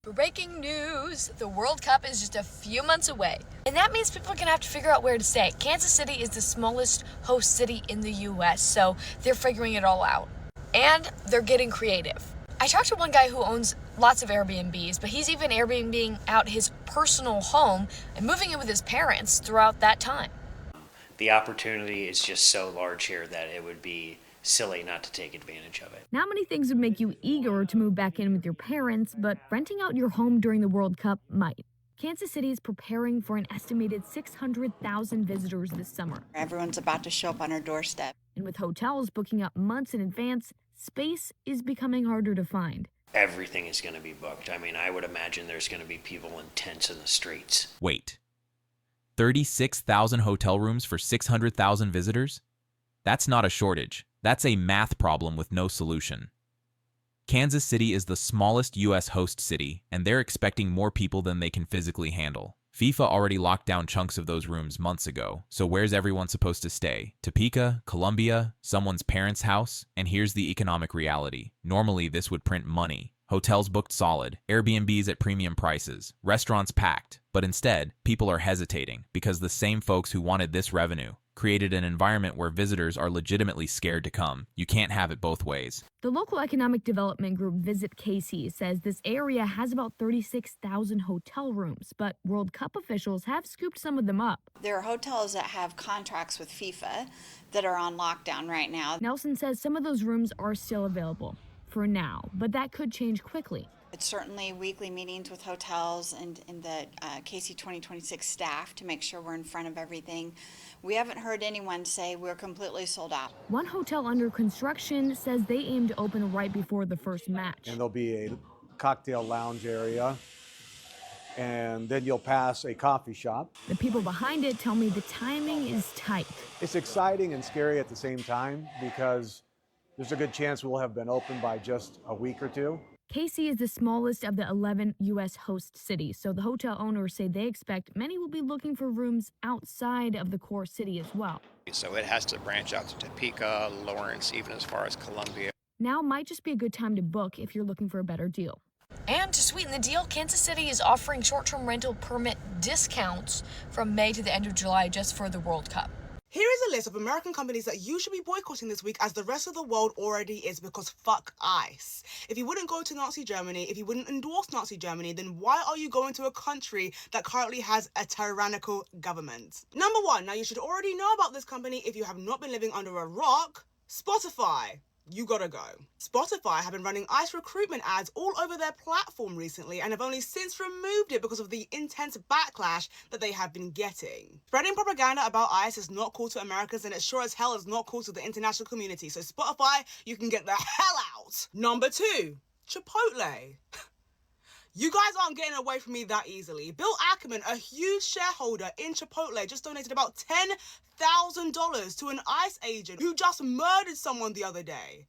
Breaking news! The World Cup is just a few months away, and that means people are going to have to figure out where to stay. Kansas City is the smallest host city in the US, so they're figuring it all out. And they're getting creative. I talked to one guy who owns lots of Airbnbs, but he's even Airbnb-ing out his personal home and moving in with his parents throughout that time. The opportunity is just so large here that it would be silly not to take advantage of it. Not many things would make you eager to move back in with your parents, but renting out your home during the World Cup might. Kansas City is preparing for an estimated 600,000 visitors this summer. Everyone's about to show up on our doorstep. And with hotels booking up months in advance, space is becoming harder to find. Everything is going to be booked. I mean, I would imagine there's going to be people in tents in the streets. Wait. 36,000 hotel rooms for 600,000 visitors? That's not a shortage. That's a math problem with no solution. Kansas City is the smallest U.S. host city, and they're expecting more people than they can physically handle. FIFA already locked down chunks of those rooms months ago, so where's everyone supposed to stay? Topeka, Columbia, someone's parents' house? And here's the economic reality. Normally, this would print money. Hotels booked solid, Airbnbs at premium prices, restaurants packed. But instead, people are hesitating because the same folks who wanted this revenue created an environment where visitors are legitimately scared to come. You can't have it both ways. The local economic development group Visit KC says this area has about 36,000 hotel rooms, but World Cup officials have scooped some of them up. There are hotels that have contracts with FIFA that are on lockdown right now. Nelson says some of those rooms are still available for now, but that could change quickly. It's certainly weekly meetings with hotels and the KC 2026 staff to make sure we're in front of everything. We haven't heard anyone say we're completely sold out. One hotel under construction says they aim to open right before the first match. And there'll be a cocktail lounge area, and then you'll pass a coffee shop. The people behind it tell me the timing is tight. It's exciting and scary at the same time because there's a good chance we'll have been open by just a week or two. KC is the smallest of the 11 U.S. host cities, so the hotel owners say they expect many will be looking for rooms outside of the core city as well. So it has to branch out to Topeka, Lawrence, even as far as Columbia. Now might just be a good time to book if you're looking for a better deal. And to sweeten the deal, Kansas City is offering short-term rental permit discounts from May to the end of July just for the World Cup. Here is a list of American companies that you should be boycotting this week, as the rest of the world already is, because fuck ICE. If you wouldn't go to Nazi Germany, if you wouldn't endorse Nazi Germany, then why are you going to a country that currently has a tyrannical government? Number one, now you should already know about this company if you have not been living under a rock, Spotify. You gotta go. Spotify have been running ICE recruitment ads all over their platform recently and have only since removed it because of the intense backlash that they have been getting. Spreading propaganda about ICE is not cool to Americans, and it sure as hell is not cool to the international community. So Spotify, you can get the hell out. Number two, Chipotle. You guys aren't getting away from me that easily. Bill Ackman, a huge shareholder in Chipotle, just donated about $10,000 to an ICE agent who just murdered someone the other day.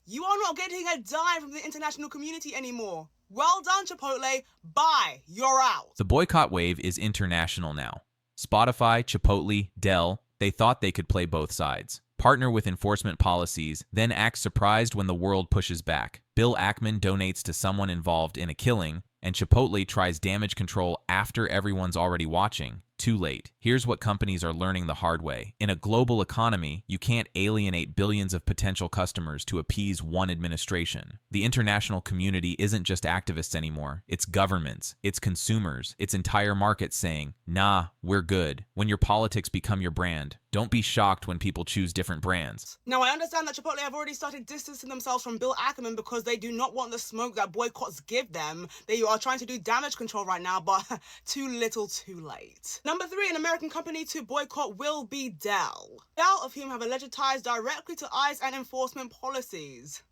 You are not getting a dime from the international community anymore. Well done, Chipotle. Bye. You're out. The boycott wave is international now. Spotify, Chipotle, Dell, they thought they could play both sides. Partner with enforcement policies, then act surprised when the world pushes back. Bill Ackman donates to someone involved in a killing, and Chipotle tries damage control after everyone's already watching. Too late. Here's what companies are learning the hard way. In a global economy, you can't alienate billions of potential customers to appease one administration. The international community isn't just activists anymore. It's governments, it's consumers, it's entire markets saying, nah, we're good. When your politics become your brand, don't be shocked when people choose different brands. Now, I understand that Chipotle have already started distancing themselves from Bill Ackman because they do not want the smoke that boycotts give them. They are trying to do damage control right now, but too little too late. Number three, an American company to boycott will be Dell. Dell, of whom have alleged ties directly to ICE and enforcement policies.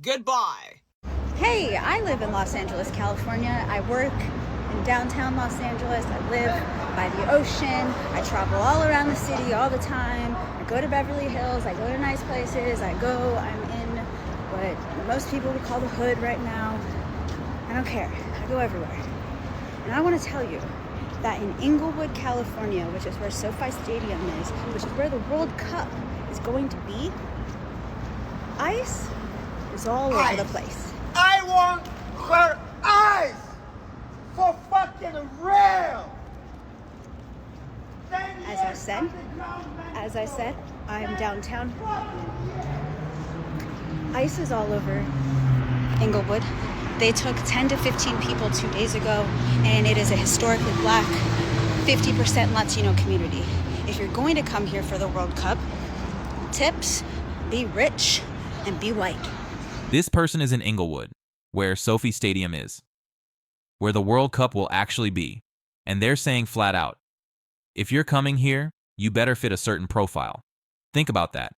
Goodbye. Hey, I live in Los Angeles, California. I work in downtown Los Angeles. I live by the ocean. I travel all around the city all the time. I go to Beverly Hills. I go to nice places. I'm in what most people would call the hood right now. I don't care. I go everywhere. And I want to tell you that in Inglewood, California, which is where SoFi Stadium is, which is where the World Cup is going to be, ICE is all over the place. I want her eyes! I said, I'm downtown. ICE is all over Inglewood. They took 10 to 15 people 2 days ago, and it is a historically black, 50% Latino community. If you're going to come here for the World Cup, tips, be rich, and be white. This person is in Inglewood, where Sophie Stadium is, where the World Cup will actually be. And they're saying flat out, if you're coming here, you better fit a certain profile. Think about that.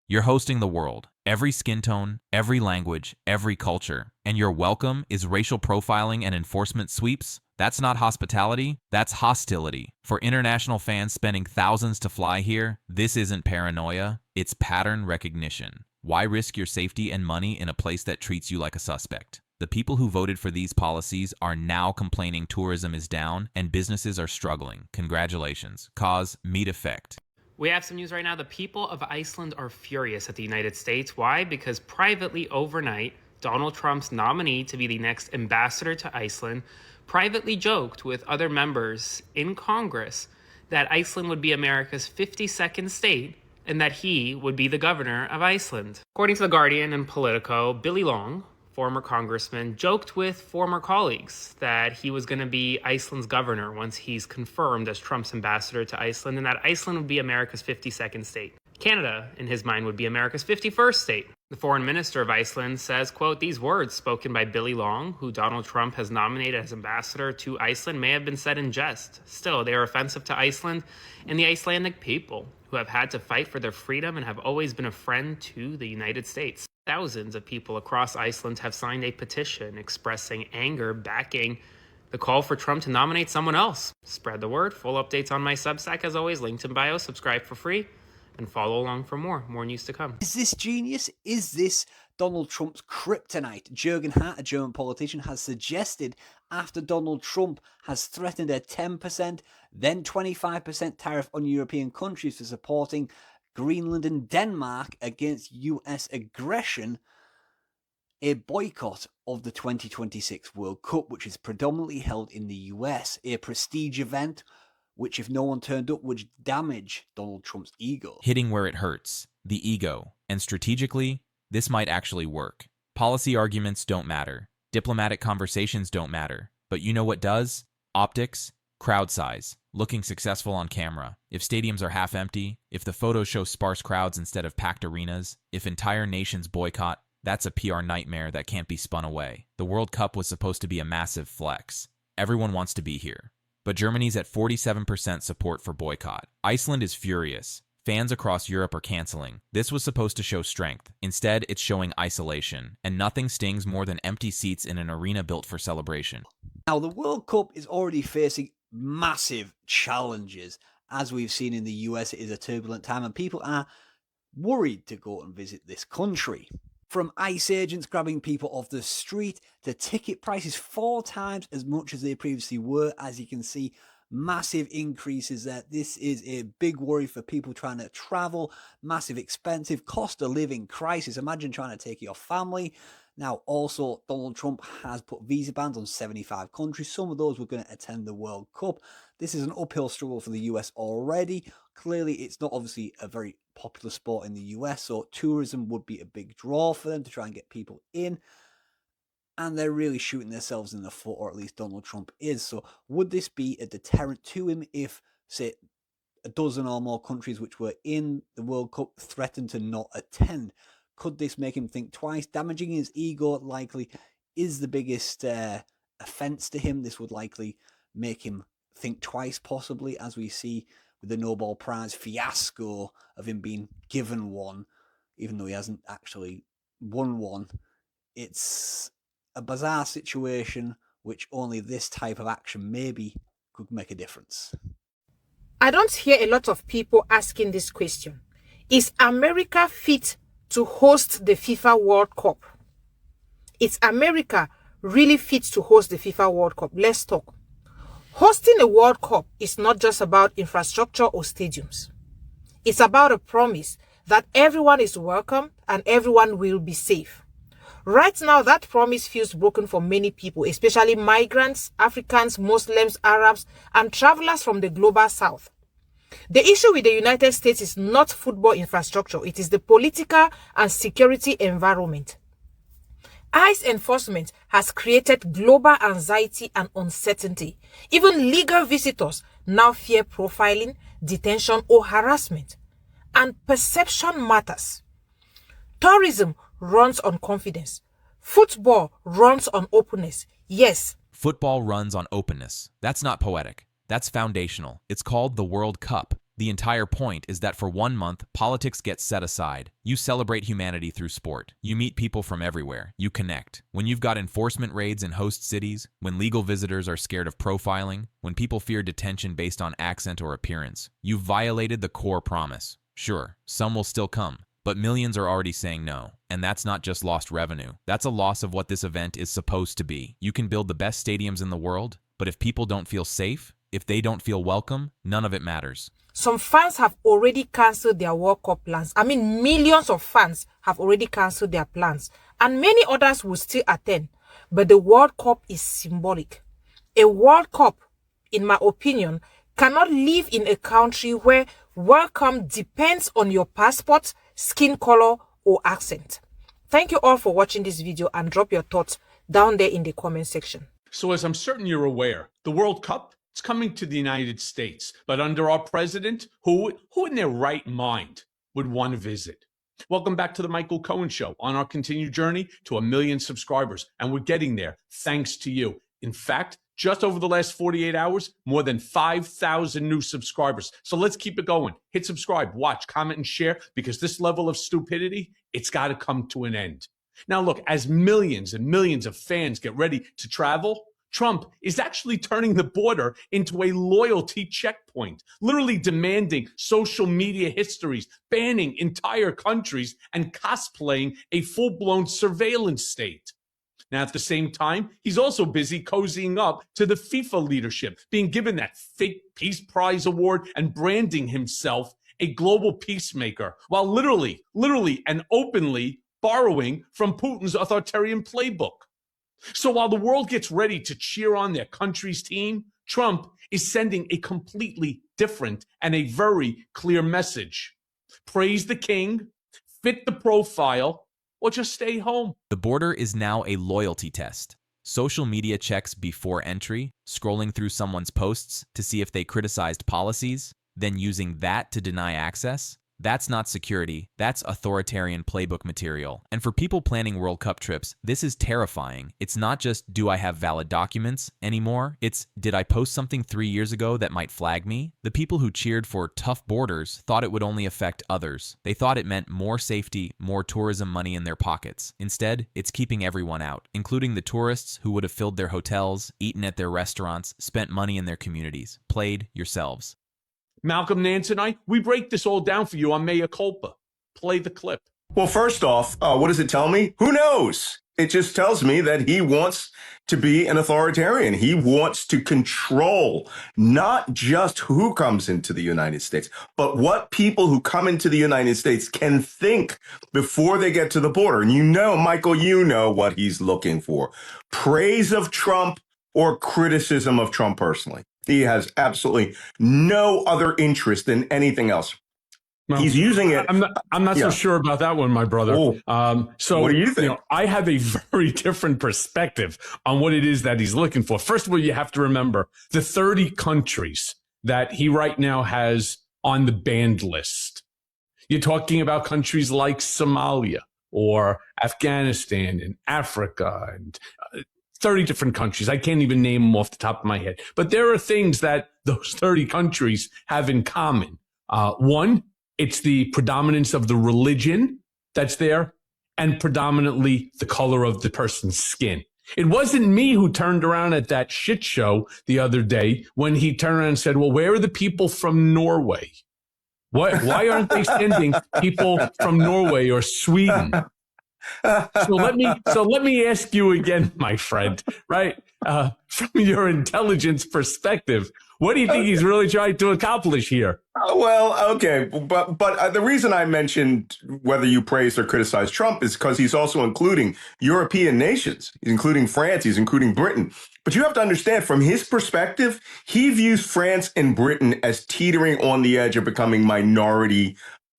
You're hosting the world, every skin tone, every language, every culture, and your welcome is racial profiling and enforcement sweeps? That's not hospitality, that's hostility. For international fans spending thousands to fly here, this isn't paranoia, it's pattern recognition. Why risk your safety and money in a place that treats you like a suspect? The people who voted for these policies are now complaining tourism is down and businesses are struggling. Congratulations. Cause, meet effect. We have some news right now. The people of Iceland are furious at the United States. Why? Because privately overnight, Donald Trump's nominee to be the next ambassador to Iceland privately joked with other members in Congress that Iceland would be America's 52nd state and that he would be the governor of Iceland. According to The Guardian and Politico, Billy Long, former congressman, joked with former colleagues that he was going to be Iceland's governor once he's confirmed as Trump's ambassador to Iceland, and that Iceland would be America's 52nd state. Canada, in his mind, would be America's 51st state. The foreign minister of Iceland says, quote, these words spoken by Billy Long, who Donald Trump has nominated as ambassador to Iceland, may have been said in jest. Still, they are offensive to Iceland and the Icelandic people, who have had to fight for their freedom and have always been a friend to the United States. Thousands of people across Iceland have signed a petition expressing anger, backing the call for Trump to nominate someone else. Spread the word. Full updates on my Substack, as always, linked in bio. Subscribe for free and follow along for more news to come. Is this genius? Is this Donald Trump's kryptonite? Jürgen Hart, a German politician, has suggested after Donald Trump has threatened a 10%, then 25% tariff on European countries for supporting Greenland and Denmark against US aggression, a boycott of the 2026 World Cup, which is predominantly held in the US, a prestige event which, if no one turned up, would damage Donald Trump's ego. Hitting where it hurts, the ego. And strategically, this might actually work. Policy arguments don't matter. Diplomatic conversations don't matter. But you know what does? Optics, crowd size, looking successful on camera. If stadiums are half empty, if the photos show sparse crowds instead of packed arenas, if entire nations boycott, that's a PR nightmare that can't be spun away. The World Cup was supposed to be a massive flex. Everyone wants to be here. But Germany's at 47% support for boycott. Iceland is furious. Fans across Europe are canceling. This was supposed to show strength. Instead, it's showing isolation. And nothing stings more than empty seats in an arena built for celebration. Now, the World Cup is already facing massive challenges. As we've seen in the US, it is a turbulent time and people are worried to go and visit this country. From ICE agents grabbing people off the street to ticket prices 4 times as much as they previously were. As you can see, massive increases there. This is a big worry for people trying to travel. Massive expensive cost of living crisis. Imagine trying to take your family. Now, also, Donald Trump has put visa bans on 75 countries. Some of those were going to attend the World Cup. This is an uphill struggle for the US already. Clearly, it's not obviously a very popular sport in the US, so tourism would be a big draw for them to try and get people in. And they're really shooting themselves in the foot, or at least Donald Trump is. So would this be a deterrent to him if, say, a dozen or more countries which were in the World Cup threatened to not attend? Could this make him think twice? Damaging his ego likely is the biggest offence to him. This would likely make him think twice, possibly, as we see with the Nobel Prize fiasco of him being given one, even though he hasn't actually won one. It's a bizarre situation which only this type of action maybe could make a difference. I don't hear a lot of people asking this question. Is America fit to host the FIFA World Cup? Is America really fit to host the FIFA World Cup? Let's talk. Hosting a World Cup is not just about infrastructure or stadiums. It's about a promise that everyone is welcome and everyone will be safe. Right now, that promise feels broken for many people, especially migrants, Africans, Muslims, Arabs, and travelers from the global south. The issue with the United States is not football infrastructure. It is the political and security environment. ICE enforcement has created global anxiety and uncertainty. Even legal visitors now fear profiling, detention, or harassment. And perception matters. Tourism runs on confidence. Football runs on openness. Yes. Football runs on openness. That's not poetic. That's foundational. It's called the World Cup. The entire point is that for 1 month, politics gets set aside. You celebrate humanity through sport. You meet people from everywhere. You connect. When you've got enforcement raids in host cities, when legal visitors are scared of profiling, when people fear detention based on accent or appearance, you've violated the core promise. Sure, some will still come, but millions are already saying no. And that's not just lost revenue. That's a loss of what this event is supposed to be. You can build the best stadiums in the world, but if people don't feel safe, if they don't feel welcome, none of it matters. Some fans have already cancelled their World Cup plans. I mean, millions of fans have already cancelled their plans. And many others will still attend. But the World Cup is symbolic. A World Cup, in my opinion, cannot live in a country where welcome depends on your passport, skin color, or accent. Thank you all for watching this video, and drop your thoughts down there in the comment section. So as I'm certain you're aware, the World Cup, it's coming to the United States, but under our president, who in their right mind would want to visit? Welcome back to the Michael Cohen Show on our continued journey to 1 million subscribers. And we're getting there thanks to you. In fact, just over the last 48 hours, more than 5,000 new subscribers. So let's keep it going. Hit subscribe, watch, comment, and share, because this level of stupidity, it's got to come to an end. Now look, as millions and millions of fans get ready to travel, Trump is actually turning the border into a loyalty checkpoint, literally demanding social media histories, banning entire countries, and cosplaying a full-blown surveillance state. Now, at the same time, he's also busy cozying up to the FIFA leadership, being given that fake Peace Prize award and branding himself a global peacemaker, while literally and openly borrowing from Putin's authoritarian playbook. So while the world gets ready to cheer on their country's team, Trump is sending a completely different and a very clear message. Praise the king, fit the profile, or just stay home. The border is now a loyalty test. Social media checks before entry, scrolling through someone's posts to see if they criticized policies, then using that to deny access. That's not security, that's authoritarian playbook material. And for people planning World Cup trips, this is terrifying. It's not just, do I have valid documents anymore? It's, did I post something 3 years ago that might flag me? The people who cheered for tough borders thought it would only affect others. They thought it meant more safety, more tourism money in their pockets. Instead, it's keeping everyone out, including the tourists who would have filled their hotels, eaten at their restaurants, spent money in their communities. Played yourselves. Malcolm, Nance, and I, we break this all down for you on Mea Culpa. Play the clip. Well, first off, what does it tell me? Who knows? It just tells me that he wants to be an authoritarian. He wants to control not just who comes into the United States, but what people who come into the United States can think before they get to the border. And you know, Michael, you know what he's looking for. Praise of Trump or criticism of Trump personally. He has absolutely no other interest in anything else. Well, he's using it. I'm not so sure about that one, my brother. So what do you think? I have a very different perspective on what it is that he's looking for. First of all, you have to remember the 30 countries that he right now has on the banned list. You're talking about countries like Somalia or Afghanistan and Africa and 30 different countries. I can't even name them off the top of my head. But there are things that those 30 countries have in common. One, it's the predominance of the religion that's there, and predominantly the color of the person's skin. It wasn't me who turned around at that shit show the other day when he turned around and said, well, where are the people from Norway? Why aren't they sending people from Norway or Sweden? So let me ask you again, my friend, right? from your intelligence perspective, what do you think he's really trying to accomplish here? Well, okay, but the reason I mentioned whether you praise or criticize Trump is because he's also including European nations. He's including France. He's including Britain. But you have to understand, from his perspective, he views France and Britain as teetering on the edge of becoming minority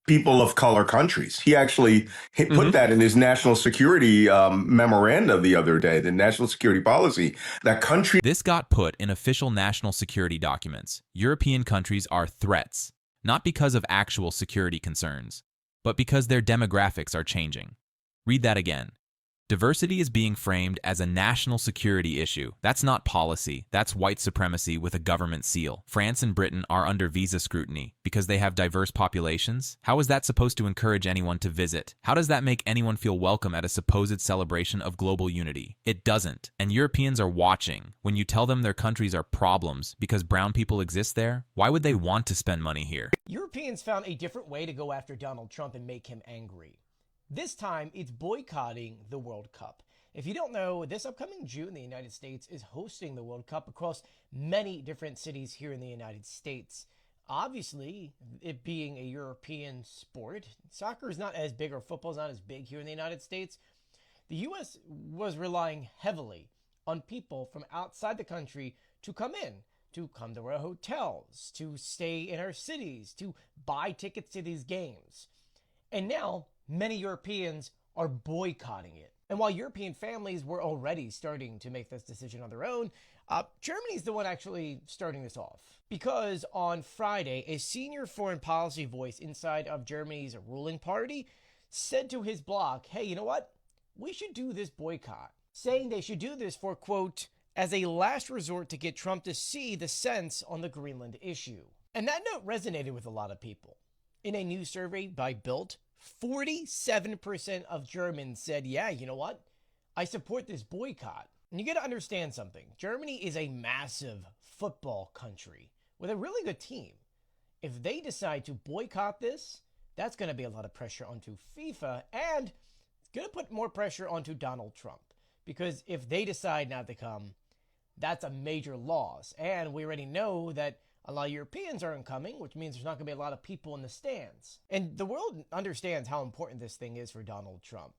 people of color countries. He actually put that in his national security memoranda the other day, the national security policy, that country. This got put in official national security documents. European countries are threats, not because of actual security concerns, but because their demographics are changing. Read that again. Diversity is being framed as a national security issue. That's not policy. That's white supremacy with a government seal. France and Britain are under visa scrutiny because they have diverse populations. How is that supposed to encourage anyone to visit? How does that make anyone feel welcome at a supposed celebration of global unity? It doesn't. And Europeans are watching. When you tell them their countries are problems because brown people exist there, why would they want to spend money here? Europeans found a different way to go after Donald Trump and make him angry. This time, it's boycotting the World Cup. If you don't know, this upcoming June, the United States is hosting the World Cup across many different cities here in the United States. Obviously, it being a European sport, soccer is not as big, or football is not as big here in the United States. The U.S. was relying heavily on people from outside the country to come to our hotels, to stay in our cities, to buy tickets to these games. And now, many Europeans are boycotting it. And while European families were already starting to make this decision on their own, Germany's the one actually starting this off. Because on Friday, a senior foreign policy voice inside of Germany's ruling party said to his bloc, hey, you know what? We should do this boycott. Saying they should do this for, quote, as a last resort to get Trump to see the sense on the Greenland issue. And that note resonated with a lot of people. In a new survey by Bild, 47% of Germans said, yeah, you know what? I support this boycott. And you got to understand something. Germany is a massive football country with a really good team. If they decide to boycott this, that's going to be a lot of pressure onto FIFA, and it's going to put more pressure onto Donald Trump. Because if they decide not to come, that's a major loss. And we already know that a lot of Europeans aren't coming, which means there's not going to be a lot of people in the stands. And the world understands how important this thing is for Donald Trump.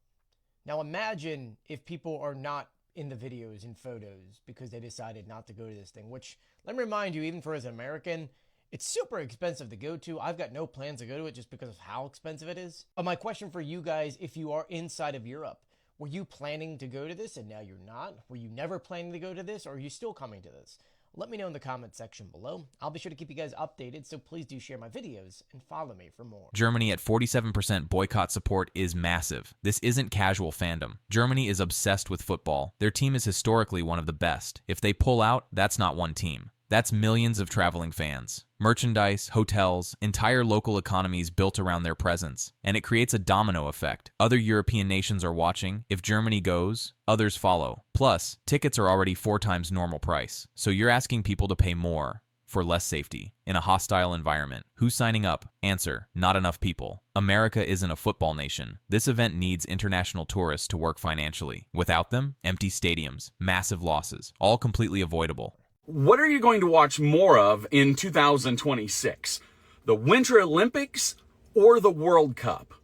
Now imagine if people are not in the videos and photos because they decided not to go to this thing, which, let me remind you, even for as an American, it's super expensive to go to. I've got no plans to go to it just because of how expensive it is. But my question for you guys, if you are inside of Europe, were you planning to go to this and now you're not? Were you never planning to go to this, or are you still coming to this? Let me know in the comment section below. I'll be sure to keep you guys updated, so please do share my videos and follow me for more. Germany at 47% boycott support is massive. This isn't casual fandom. Germany is obsessed with football. Their team is historically one of the best. If they pull out, that's not one team. That's millions of traveling fans. Merchandise, hotels, entire local economies built around their presence. And it creates a domino effect. Other European nations are watching. If Germany goes, others follow. Plus, tickets are already 4 times normal price. So you're asking people to pay more for less safety in a hostile environment. Who's signing up? Answer: not enough people. America isn't a football nation. This event needs international tourists to work financially. Without them, empty stadiums, massive losses, all completely avoidable. What are you going to watch more of in 2026? The Winter Olympics or the World Cup?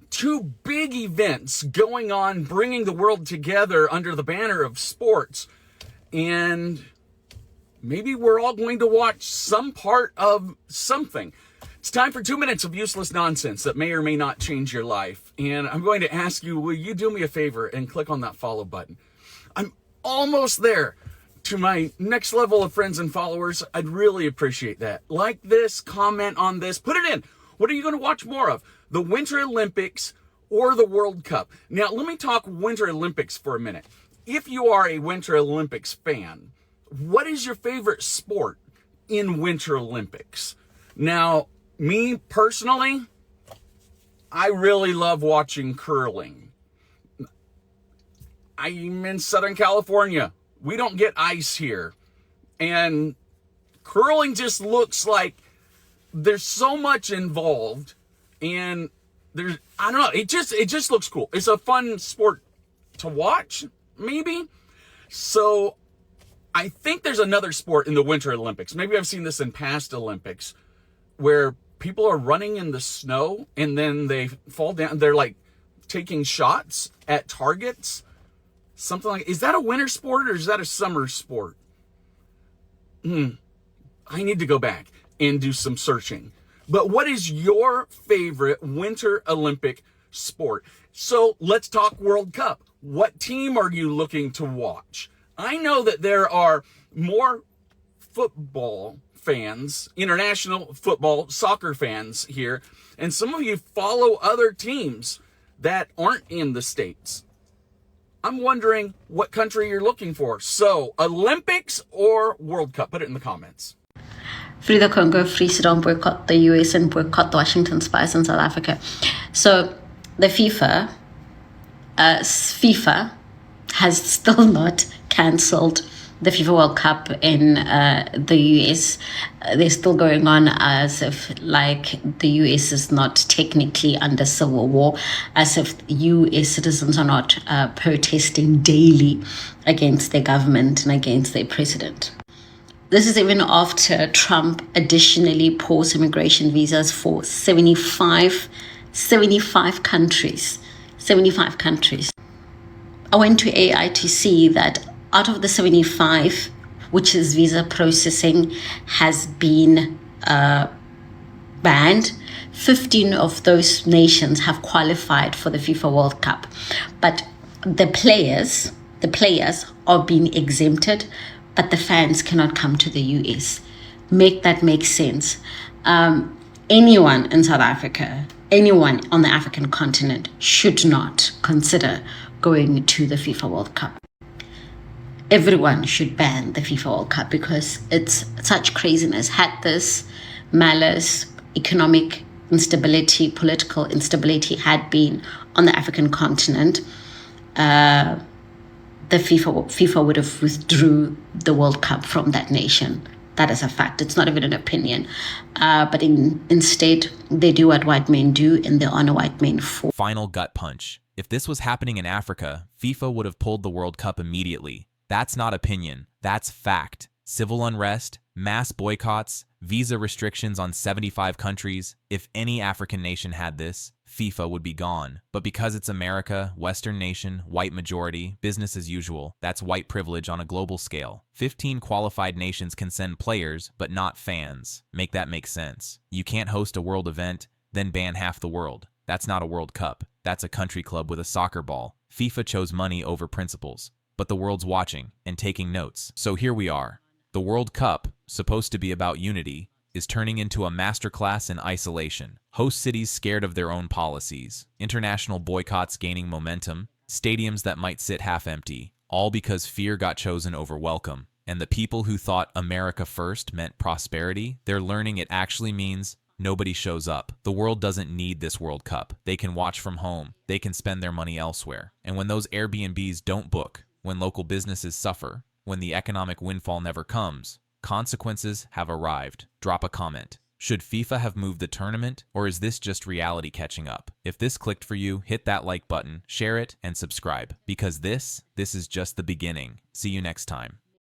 2 big events going on, bringing the world together under the banner of sports. And maybe we're all going to watch some part of something. It's time for 2 minutes of useless nonsense that may or may not change your life. And I'm going to ask you, will you do me a favor and click on that follow button? I'm almost there to my next level of friends and followers. I'd really appreciate that. Like this, comment on this, put it in. What are you going to watch more of? The Winter Olympics or the World Cup? Now, let me talk Winter Olympics for a minute. If you are a Winter Olympics fan, what is your favorite sport in Winter Olympics? Now, me personally, I really love watching curling. I'm in Southern California. We don't get ice here. And curling just looks like there's so much involved. And there's, I don't know, it just looks cool. It's a fun sport to watch, maybe. So I think there's another sport in the Winter Olympics. Maybe I've seen this in past Olympics where people are running in the snow and then they fall down. They're like taking shots at targets. Something like, is that a winter sport or is that a summer sport? I need to go back and do some searching. But what is your favorite Winter Olympic sport? So let's talk World Cup. What team are you looking to watch? I know that there are more football fans, international football, soccer fans here, and some of you follow other teams that aren't in the States. I'm wondering what country you're looking for. So, Olympics or World Cup? Put it in the comments. Free the Congo, free Sudan, boycott the US, and boycott the Washington spies in South Africa. So, the FIFA has still not cancelled the FIFA World Cup in the US. They're still going on as if like the US is not technically under civil war, as if US citizens are not protesting daily against their government and against their president. This is even after Trump additionally paused immigration visas for 75 countries. 75 countries. I went to AI to see that out of the 75, which is visa processing has been banned, 15 of those nations have qualified for the FIFA World Cup. But the players are being exempted, but the fans cannot come to the US. Make that make sense. Anyone in South Africa, anyone on the African continent should not consider going to the FIFA World Cup. Everyone should ban the FIFA World Cup because it's such craziness. Had this malice, economic instability, political instability had been on the African continent, the FIFA would have withdrew the World Cup from that nation. That is a fact. It's not even an opinion. But instead, they do what white men do, and they honor white men for. Final gut punch. If this was happening in Africa, FIFA would have pulled the World Cup immediately. That's not opinion. That's fact. Civil unrest, mass boycotts, visa restrictions on 75 countries. If any African nation had this, FIFA would be gone. But because it's America, Western nation, white majority, business as usual, that's white privilege on a global scale. 15 qualified nations can send players, but not fans. Make that make sense. You can't host a world event, then ban half the world. That's not a World Cup. That's a country club with a soccer ball. FIFA chose money over principles. But the world's watching and taking notes. So here we are. The World Cup, supposed to be about unity, is turning into a masterclass in isolation. Host cities scared of their own policies. International boycotts gaining momentum. Stadiums that might sit half empty. All because fear got chosen over welcome. And the people who thought America first meant prosperity, they're learning it actually means nobody shows up. The world doesn't need this World Cup. They can watch from home. They can spend their money elsewhere. And when those Airbnbs don't book, when local businesses suffer, when the economic windfall never comes, consequences have arrived. Drop a comment. Should FIFA have moved the tournament, or is this just reality catching up? If this clicked for you, hit that like button, share it, and subscribe. Because this is just the beginning. See you next time.